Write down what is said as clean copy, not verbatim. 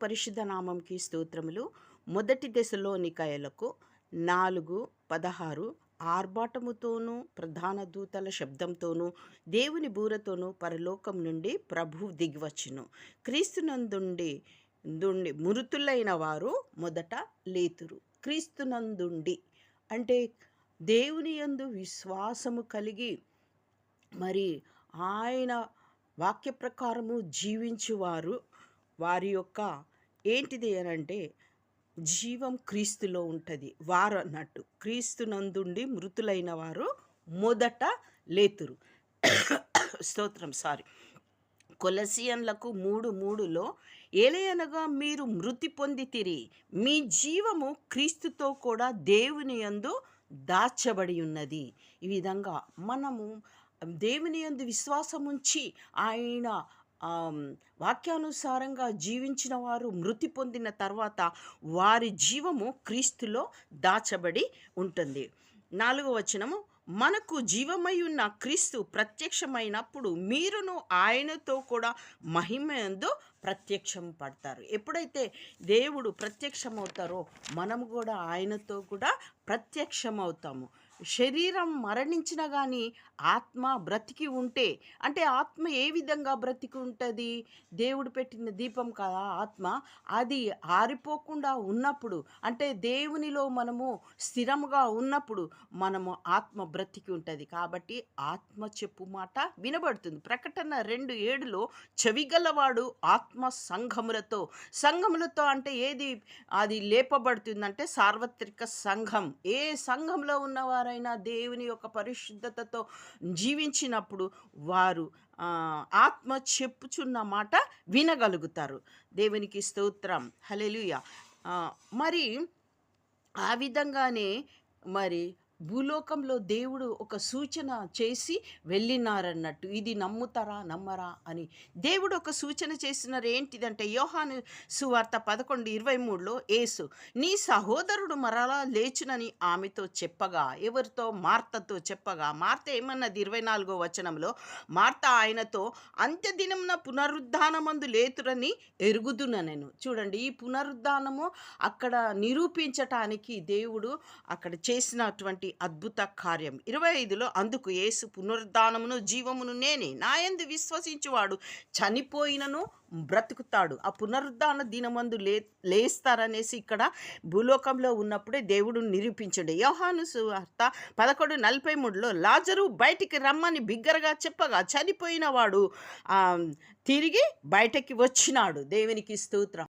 పరిశుద్ధ నామంకి స్తోత్రములు. మొదటి దశలోనికయలకు 4:16 ఆర్భాటముతోనూ ప్రధాన దూతల శబ్దంతోనూ దేవుని బూరతోనూ పరలోకం నుండి ప్రభువు దిగివచ్చును. క్రీస్తునందుండి మృతులైన వారు మొదట లేతురు. క్రీస్తునందుండి అంటే దేవుని యందు విశ్వాసము కలిగి మరి ఆయన వాక్య ప్రకారము జీవించువారు వారి యొక్క ఏంటిది అనంటే జీవం క్రీస్తులో ఉంటుంది. వారు అన్నట్టు క్రీస్తునందుండి మృతులైన వారు మొదట లేతురు. స్తోత్రం. కొలసియన్లకు 3:3లో ఏలయనగా మీరు మృతి పొందితిరి, మీ జీవము క్రీస్తుతో కూడా దేవుని యందు దాచబడి ఉన్నది. ఈ విధంగా మనము దేవుని యందు విశ్వాసం ఉంచి ఆయన వాక్యానుసారంగా జీవించిన వారు మృతి పొందిన తర్వాత వారి జీవము క్రీస్తులో దాచబడి ఉంటుంది. 4వ వచనము, మనకు జీవమై ఉన్న క్రీస్తు ప్రత్యక్షమైనప్పుడు మీరును ఆయనతో కూడా మహిమయందు ప్రత్యక్షం పడతారు. ఎప్పుడైతే దేవుడు ప్రత్యక్షమవుతారో మనము కూడా ఆయనతో కూడా ప్రత్యక్షమవుతాము. శరీరం మరణించిన కానీ ఆత్మ బ్రతికి ఉంటే, అంటే ఆత్మ ఏ విధంగా బ్రతికి ఉంటుంది? దేవుడు పెట్టిన దీపం కదా ఆత్మ. అది ఆరిపోకుండా ఉన్నప్పుడు, అంటే దేవునిలో మనము స్థిరముగా ఉన్నప్పుడు మనము ఆత్మ బ్రతికి ఉంటుంది. కాబట్టి ఆత్మ చెప్పు మాట వినబడుతుంది. ప్రకటన 2:7లో చెవిగలవాడు ఆత్మ సంఘములతో అంటే ఏది అది లేపబడుతుందంటే సార్వత్రిక సంఘం. ఏ సంఘంలో ఉన్నవారైనా దేవుని యొక్క పరిశుద్ధతతో జీవించినప్పుడు వారు ఆత్మ చెప్పుచున్న మాట వినగలుగుతారు. దేవునికి స్తోత్రం. హల్లెలూయా. మరి ఆ విధంగానే మరి భూలోకంలో దేవుడు ఒక సూచన చేసి వెళ్ళినారన్నట్టు. ఇది నమ్ముతారా నమ్మరా అని దేవుడు ఒక సూచన చేసినారు. ఏంటిదంటే యోహాను సువార్త 11:23లో యేసు నీ సహోదరుడు మరలా లేచునని ఆమెతో చెప్పగా, ఎవరితో? మార్తతో చెప్పగా, మార్త ఏమన్నది? 24వ వచనంలో మార్త ఆయనతో అంత్యదినమున పునరుద్ధానమందు లేతురని ఎరుగుదుననెను. చూడండి, ఈ పునరుద్ధానము అక్కడ నిరూపించటానికి దేవుడు అక్కడ చేసినటువంటి అద్భుత కార్యం. 25లో అందుకు యేసు పునరుద్ధానమును జీవమును నేనే, నాయందు విశ్వసించువాడు చనిపోయినను బ్రతుకుతాడు, ఆ పునరుద్ధాన దినమందు లేస్తారనేసి ఇక్కడ భూలోకంలో ఉన్నప్పుడే దేవుడు నిరూపించండి. యోహాను సువార్త 11:43లో లాజరు బయటికి రమ్మని బిగ్గరగా చెప్పగా చనిపోయిన వాడు తిరిగి బయటకి వచ్చినాడు. దేవునికి స్తోత్రం.